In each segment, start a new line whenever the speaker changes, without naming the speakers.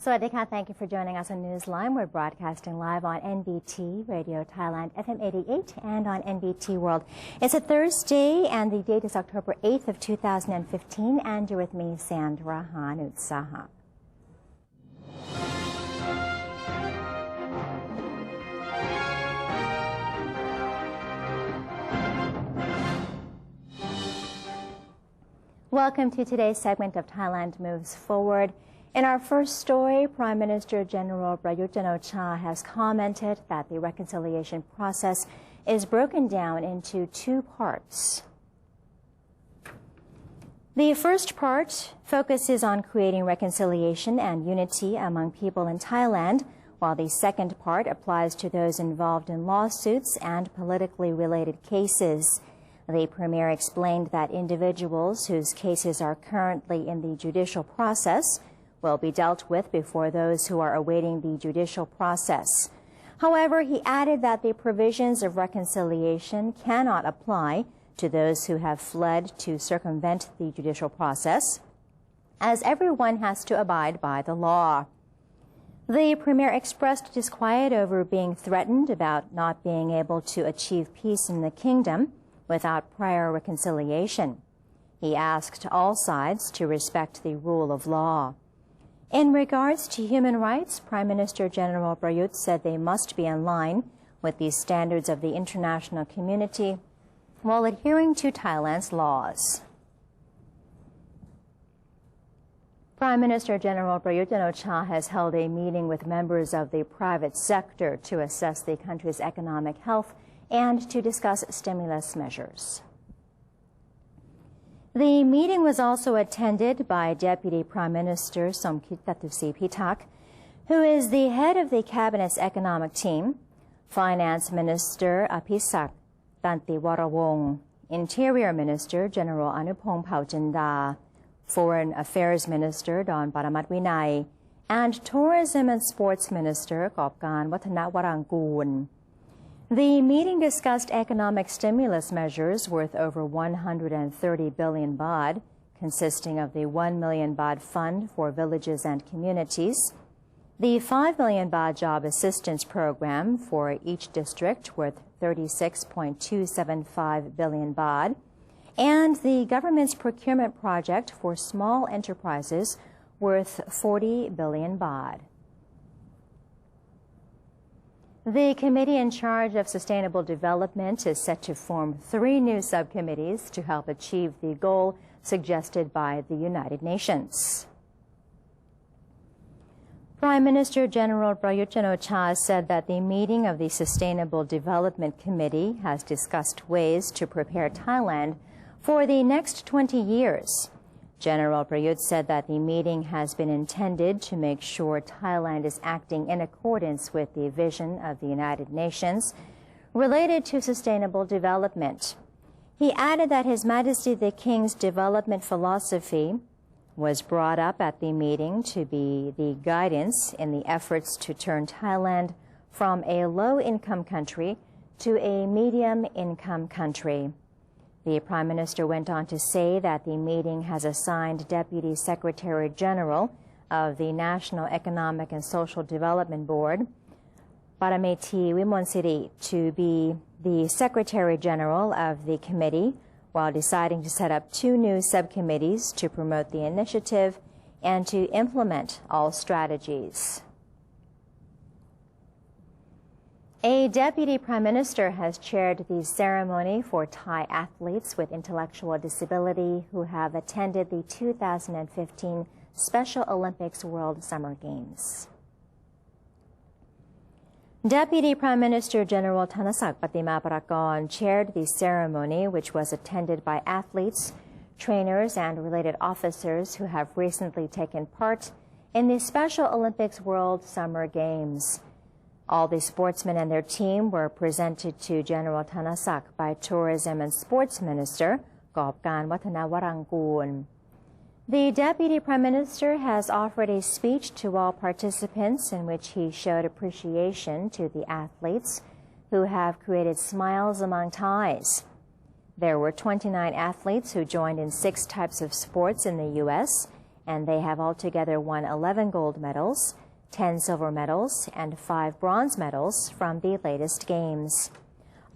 Swadika, thank you for joining us on Newsline. We're broadcasting live on NBT Radio Thailand, FM 88, and on NBT World. It's a Thursday, and the date is October 8th of 2015, and you're with me, Sandra Hanutsaha. Welcome to today's segment of Thailand Moves Forward. In our first story, Prime Minister General Prayut Chan-o-cha has commented that the reconciliation process is broken down into two parts. The first part focuses on creating reconciliation and unity among people in Thailand, while the second part applies to those involved in lawsuits and politically related cases. The Premier explained that individuals whose cases are currently in the judicial process will be dealt with before those who are awaiting the judicial process. However, he added that the provisions of reconciliation cannot apply to those who have fled to circumvent the judicial process, as everyone has to abide by the law. The Premier expressed disquiet over being threatened about not being able to achieve peace in the kingdom without prior reconciliation. He asked all sides to respect the rule of law. In regards to human rights, Prime Minister General Prayut said they must be in line with the standards of the international community while adhering to Thailand's laws. Prime Minister General Prayut Chan-o-cha has held a meeting with members of the private sector to assess the country's economic health and to discuss stimulus measures. The meeting was also attended by Deputy Prime Minister Somkit Thatusripitak, who is the head of the Cabinet's economic team, Finance Minister Apisak Tantiwarawong, Interior Minister General Anupong Paujanda, Foreign Affairs Minister Don Paramat Winai, and Tourism and Sports Minister Kopkan Watanawarangkoon. The meeting discussed economic stimulus measures worth over 130 billion baht, consisting of the 1 million baht fund for villages and communities, the 5 million baht job assistance program for each district worth 36.275 billion baht, and the government's procurement project for small enterprises worth 40 billion baht. The committee in charge of sustainable development is set to form 3 new subcommittees to help achieve the goal suggested by the United Nations. Prime Minister General Prayut Chan-o-cha said that the meeting of the Sustainable Development Committee has discussed ways to prepare Thailand for the next 20 years. General Prayut said that the meeting has been intended to make sure Thailand is acting in accordance with the vision of the United Nations related to sustainable development. He added that His Majesty the King's development philosophy was brought up at the meeting to be the guidance in the efforts to turn Thailand from a low-income country to a medium-income country. The Prime Minister went on to say that the meeting has assigned Deputy Secretary General of the National Economic and Social Development Board, Parameti Wimonsiri, to be the Secretary General of the committee, while deciding to set up 2 new subcommittees to promote the initiative and to implement all strategies. A Deputy Prime Minister has chaired the ceremony for Thai athletes with intellectual disability who have attended the 2015 Special Olympics World Summer Games. Deputy Prime Minister General Thanasak Patimaparakon chaired the ceremony, which was attended by athletes, trainers, and related officers who have recently taken part in the Special Olympics World Summer Games. All the sportsmen and their team were presented to General Thanasak by Tourism and Sports Minister Kopkan Watanawarangkoon. The Deputy Prime Minister has offered a speech to all participants in which he showed appreciation to the athletes who have created smiles among Thais. There were 29 athletes who joined in 6 types of sports in the U.S., and they have altogether won 11 gold medals, 10 silver medals, and 5 bronze medals from the latest games.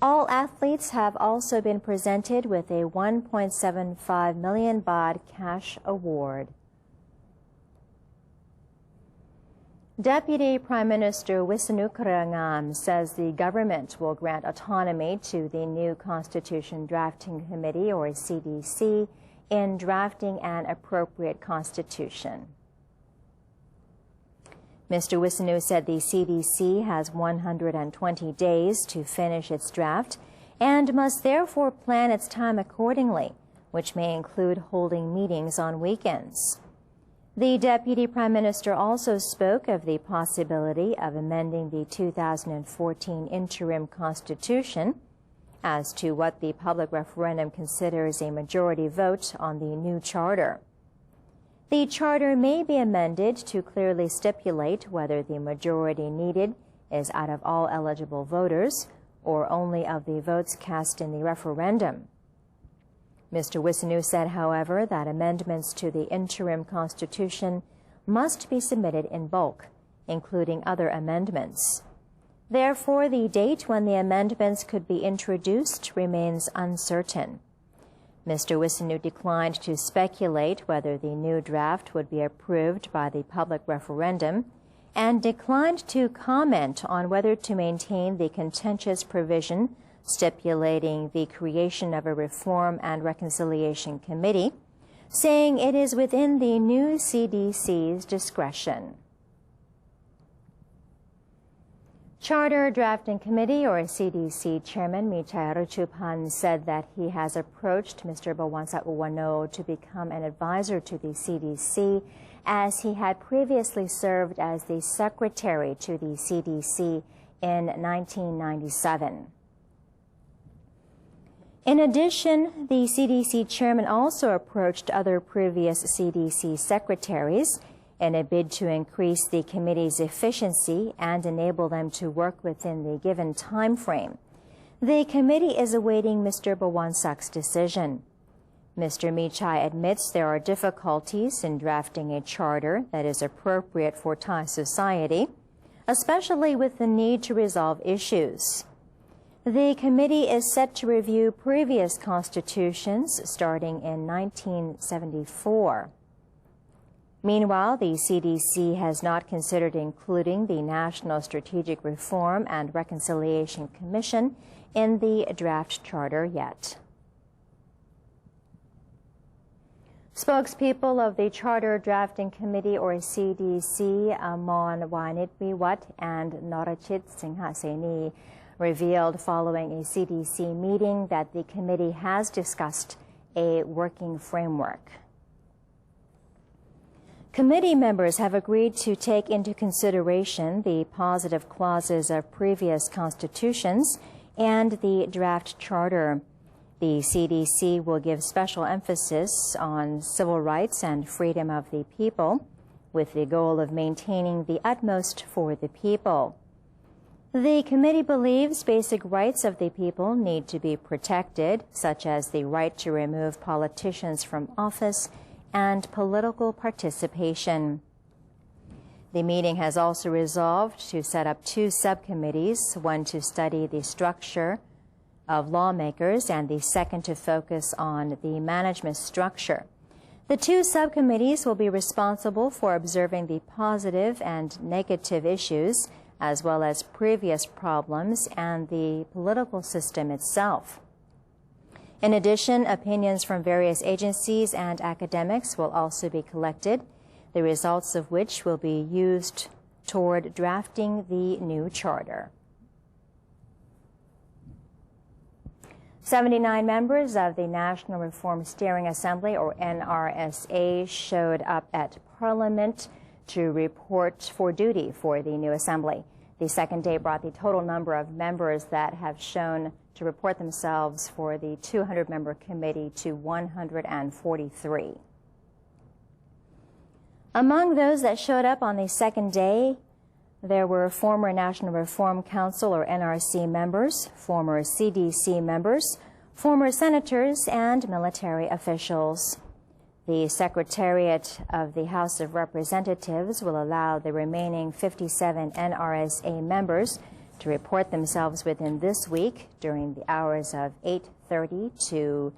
All athletes have also been presented with a 1.75 million baht cash award. Deputy Prime Minister Wisnu Krangam says the government will grant autonomy to the new Constitution Drafting Committee, or CDC, in drafting an appropriate constitution. Mr. Wisnu said the CDC has 120 days to finish its draft and must therefore plan its time accordingly, which may include holding meetings on weekends. The Deputy Prime Minister also spoke of the possibility of amending the 2014 interim constitution as to what the public referendum considers a majority vote on the new charter. The charter may be amended to clearly stipulate whether the majority needed is out of all eligible voters or only of the votes cast in the referendum. Mr. Wisnu said, however, that amendments to the interim constitution must be submitted in bulk, including other amendments. Therefore, the date when the amendments could be introduced remains uncertain. Mr. Wisnu declined to speculate whether the new draft would be approved by the public referendum and declined to comment on whether to maintain the contentious provision stipulating the creation of a Reform and Reconciliation Committee, saying it is within the new CDC's discretion. Charter Drafting Committee, or CDC Chairman Michai Ruchupan, said that he has approached Mr. Bawangsak Uwano to become an advisor to the CDC, as he had previously served as the secretary to the CDC in 1997. In addition, the CDC chairman also approached other previous CDC secretaries in a bid to increase the committee's efficiency and enable them to work within the given time frame. The committee is awaiting Mr. Bawangsak's decision. Mr. Michai admits there are difficulties in drafting a charter that is appropriate for Thai society, especially with the need to resolve issues. The committee is set to review previous constitutions starting in 1974. Meanwhile, the CDC has not considered including the National Strategic Reform and Reconciliation Commission in the draft charter yet. Spokespeople of the Charter Drafting Committee, or CDC, Amon Wanitwiwat and Norachit Singhaseni, revealed following a CDC meeting that the committee has discussed a working framework. Committee members have agreed to take into consideration the positive clauses of previous constitutions and the draft charter. The CDC will give special emphasis on civil rights and freedom of the people, with the goal of maintaining the utmost for the people. The committee believes basic rights of the people need to be protected, such as the right to remove politicians from office and political participation. The meeting has also resolved to set up 2 subcommittees, one to study the structure of lawmakers and the second to focus on the management structure. The 2 subcommittees will be responsible for observing the positive and negative issues, as well as previous problems and the political system itself. In addition, opinions from various agencies and academics will also be collected, the results of which will be used toward drafting the new charter. 79 members of the National Reform Steering Assembly, or NRSA, showed up at Parliament to report for duty for the new assembly. The second day brought the total number of members that have shown to report themselves for the 200-member committee to 143. Among those that showed up on the second day, there were former National Reform Council, or NRC, members, former CDC members, former senators, and military officials. The Secretariat of the House of Representatives will allow the remaining 57 NRSA members to report themselves within this week during the hours of 8:30 to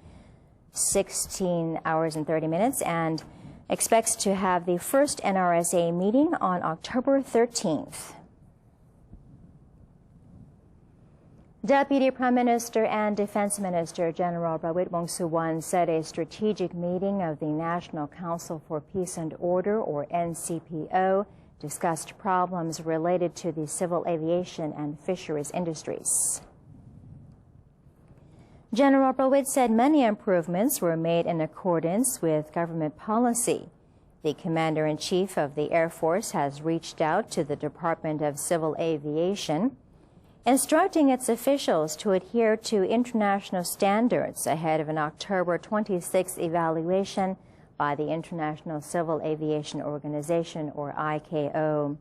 16 hours and 30 minutes and expects to have the first NRSA meeting on October 13th. Deputy Prime Minister and Defense Minister General Prawit Wongsuwon said a strategic meeting of the National Council for Peace and Order, or NCPO, discussed problems related to the civil aviation and fisheries industries. General Prawit said many improvements were made in accordance with government policy. The Commander-in-Chief of the Air Force has reached out to the Department of Civil Aviation, instructing its officials to adhere to international standards ahead of an October 26th evaluation by the International Civil Aviation Organization, or ICAO.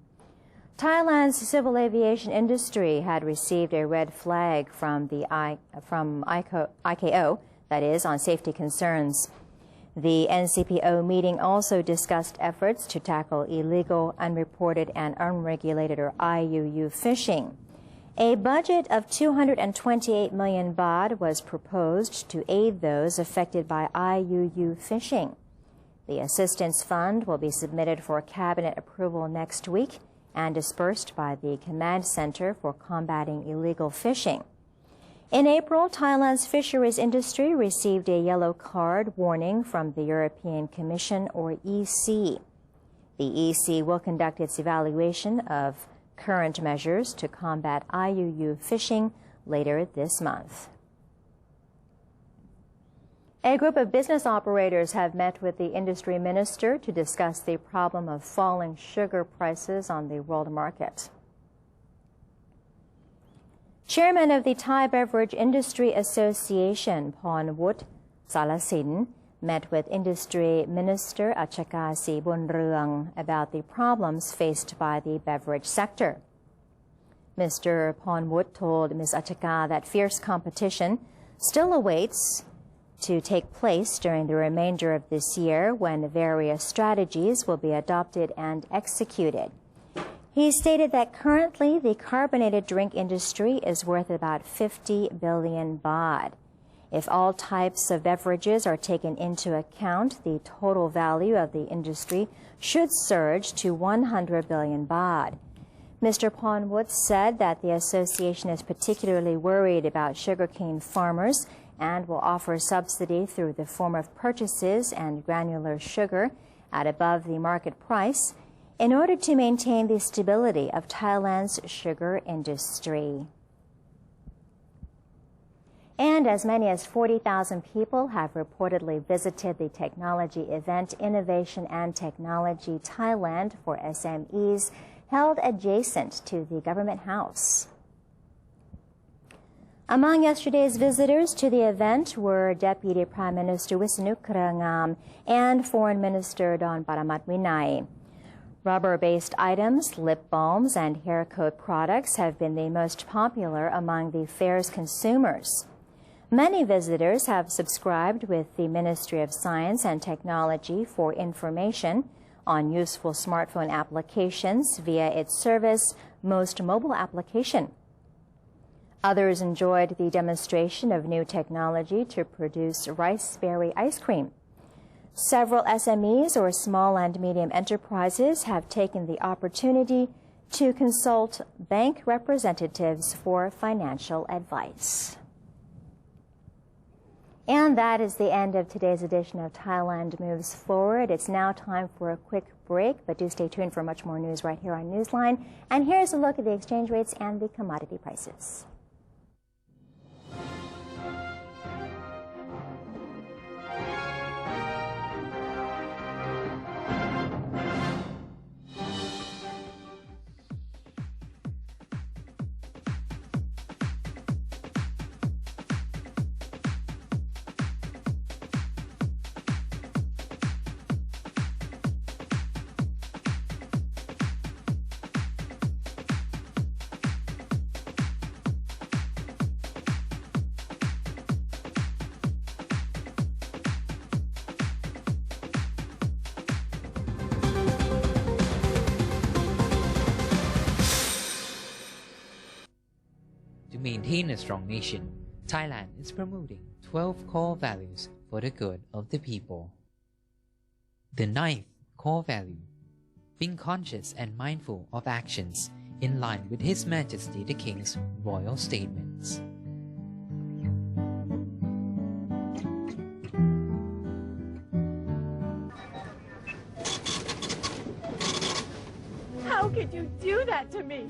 Thailand's civil aviation industry had received a red flag from ICAO, that is, on safety concerns. The NCPO meeting also discussed efforts to tackle illegal, unreported, and unregulated, or IUU, fishing. A budget of 228 million baht was proposed to aid those affected by IUU fishing. The assistance fund will be submitted for cabinet approval next week and dispersed by the Command Center for Combating Illegal Fishing. In April, Thailand's fisheries industry received a yellow card warning from the European Commission, or EC. The EC will conduct its evaluation of current measures to combat IUU fishing later this month. A group of business operators have met with the industry minister to discuss the problem of falling sugar prices on the world market. Chairman of the Thai Beverage Industry Association, Pornwood Salasin, met with Industry Minister Achaka Sibunruang about the problems faced by the beverage sector. Mr. Pornwood told Ms. Achaka that fierce competition still awaits to take place during the remainder of this year, when various strategies will be adopted and executed. He stated that currently the carbonated drink industry is worth about 50 billion baht. If all types of beverages are taken into account, the total value of the industry should surge to 100 billion baht. Mr. Pornwood said that the association is particularly worried about sugarcane farmers and will offer subsidy through the form of purchases and granular sugar at above the market price in order to maintain the stability of Thailand's sugar industry. And as many as 40,000 people have reportedly visited the technology event Innovation and Technology Thailand for SMEs held adjacent to the Government House. Among yesterday's visitors to the event were Deputy Prime Minister Wisnu Krangam and Foreign Minister Don Paramat Vinay. Rubber-based items, lip balms, and hair coat products have been the most popular among the fair's consumers. Many visitors have subscribed with the Ministry of Science and Technology for information on useful smartphone applications via its service, Most Mobile application. Others enjoyed the demonstration of new technology to produce rice-berry ice cream. Several SMEs, or small and medium enterprises, have taken the opportunity to consult bank representatives for financial advice. And that is the end of today's edition of Thailand Moves Forward. It's now time for a quick break, but do stay tuned for much more news right here on Newsline. And here's a look at the exchange rates and the commodity prices.
To maintain a strong nation, Thailand is promoting 12 core values for the good of the people. The ninth core value, being conscious and mindful of actions in line with His Majesty the King's royal statements.
How could you do that to me?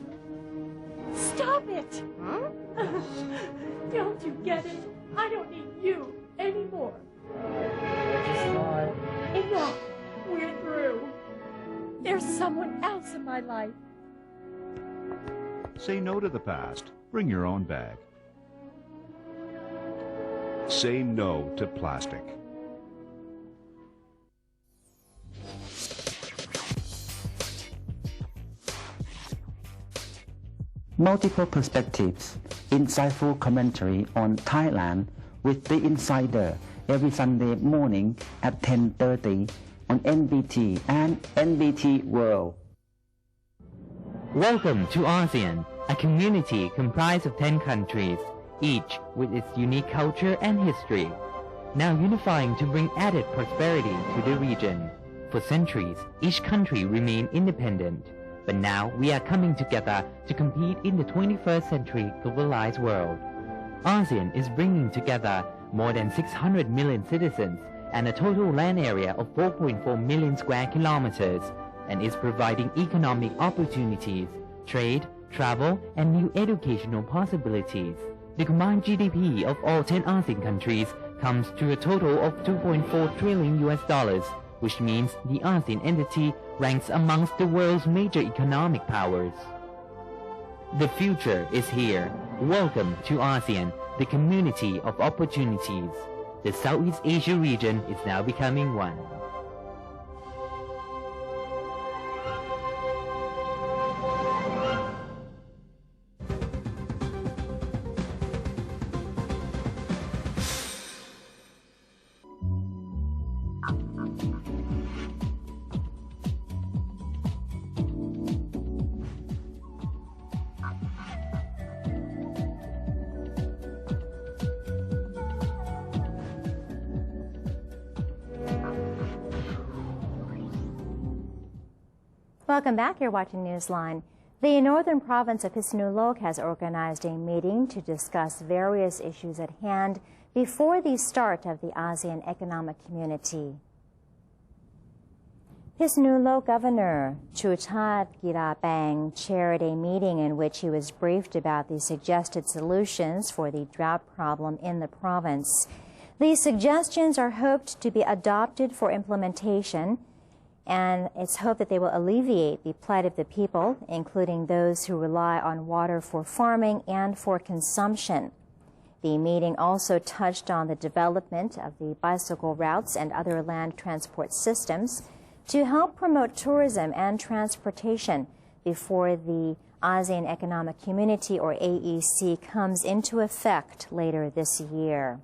Stop it! Huh? Don't you get it? I don't need you anymore. Enough! We're through. There's someone else in my life.
Say no to the past. Bring your own bag. Say no to plastic.
Multiple perspectives, insightful commentary on Thailand with The Insider every Sunday morning at 10:30 on NBT and NBT World.
Welcome to ASEAN, a community comprised of 10 countries, each with its unique culture and history, now unifying to bring added prosperity to the region. For centuries, each country remained independent, but now we are coming together to compete in the 21st century globalized world. ASEAN is bringing together more than 600 million citizens and a total land area of 4.4 million square kilometers, and is providing economic opportunities, trade, travel, and new educational possibilities. The combined GDP of all 10 ASEAN countries comes to a total of $2.4 trillion, which means the ASEAN entity ranks amongst the world's major economic powers. The future is here. Welcome to ASEAN, the community of opportunities. The Southeast Asia region is now becoming one.
Welcome back. You're watching Newsline. The northern province of Pisnulok has organized a meeting to discuss various issues at hand before the start of the ASEAN Economic Community. Pisnulok Governor Chuchat Girapeng chaired a meeting in which he was briefed about the suggested solutions for the drought problem in the province. These suggestions are hoped to be adopted for implementation, and it's hoped that they will alleviate the plight of the people, including those who rely on water for farming and for consumption. The meeting also touched on the development of the bicycle routes and other land transport systems to help promote tourism and transportation before the ASEAN Economic Community, or AEC, comes into effect later this year.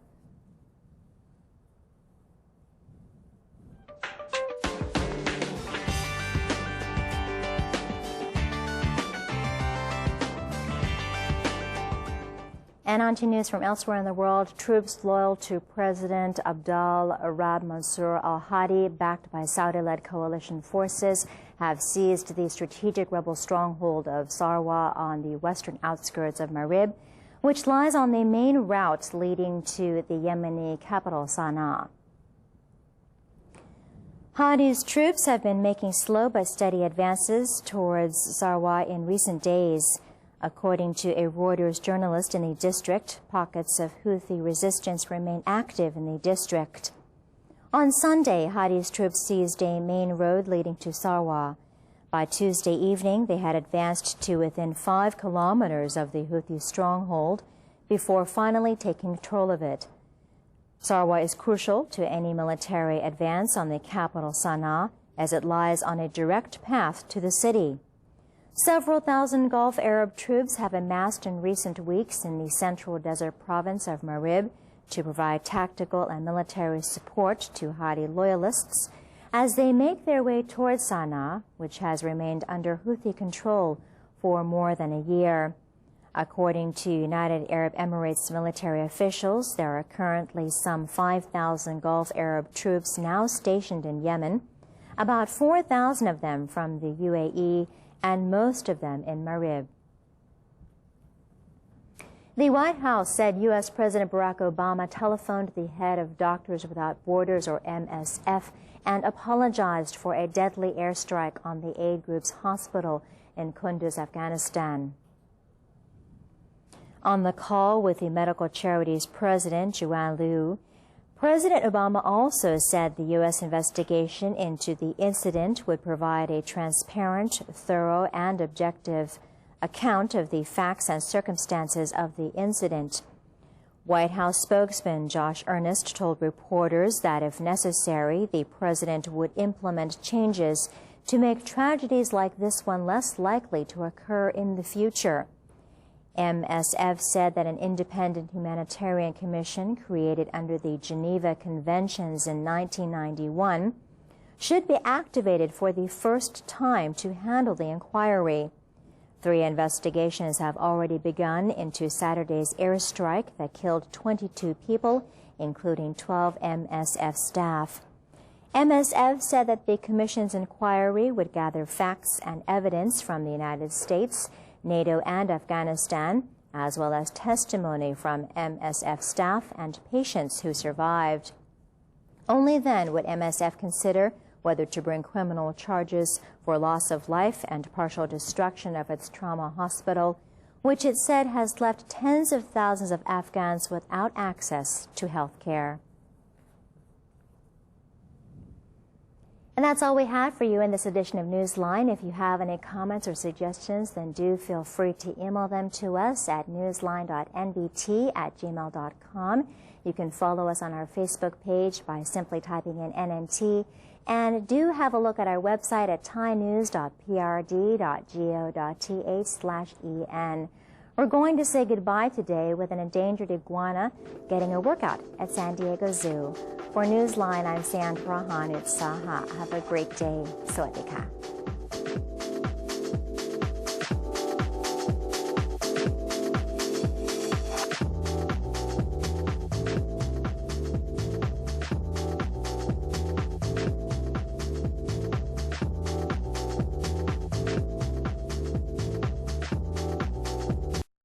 And on to news from elsewhere in the world. Troops loyal to President Abdel Arab Mansour al-Hadi, backed by Saudi-led coalition forces, have seized the strategic rebel stronghold of Sarwa on the western outskirts of Marib, which lies on the main route leading to the Yemeni capital, Sana'a. Hadi's troops have been making slow but steady advances towards Sarwa in recent days. According to a Reuters journalist in the district, pockets of Houthi resistance remain active in the district. On Sunday, Hadi's troops seized a main road leading to Sarwa. By Tuesday evening, they had advanced to within 5 kilometers of the Houthi stronghold before finally taking control of it. Sarwa is crucial to any military advance on the capital, Sana'a, as it lies on a direct path to the city. Several thousand Gulf Arab troops have amassed in recent weeks in the central desert province of Marib to provide tactical and military support to Hadi loyalists as they make their way towards Sana'a, which has remained under Houthi control for more than a year. According to United Arab Emirates military officials, there are currently some 5,000 Gulf Arab troops now stationed in Yemen, about 4,000 of them from the UAE and most of them in Marib. The White House said U.S. President Barack Obama telephoned the head of Doctors Without Borders, or MSF, and apologized for a deadly airstrike on the aid group's hospital in Kunduz, Afghanistan. On the call with the medical charity's president, Juan Liu, President Obama also said the U.S. investigation into the incident would provide a transparent, thorough, and objective account of the facts and circumstances of the incident. White House spokesman Josh Earnest told reporters that if necessary, the president would implement changes to make tragedies like this one less likely to occur in the future. MSF said that an independent humanitarian commission created under the Geneva Conventions in 1991 should be activated for the first time to handle the inquiry. 3 investigations have already begun into Saturday's airstrike that killed 22 people, including 12 MSF staff. MSF said that the commission's inquiry would gather facts and evidence from the United States, NATO, and Afghanistan, as well as testimony from MSF staff and patients who survived. Only then would MSF consider whether to bring criminal charges for loss of life and partial destruction of its trauma hospital, which it said has left tens of thousands of Afghans without access to health care. And that's all we had for you in this edition of Newsline. If you have any comments or suggestions, then do feel free to email them to us at newsline.nbt@gmail.com. You can follow us on our Facebook page by simply typing in NNT. And do have a look at our website at thainews.prd.go.th/en. We're going to say goodbye today with an endangered iguana getting a workout at San Diego Zoo. For Newsline, I'm Sandra Han. It's Saha. Have a great day. Sawadee ka.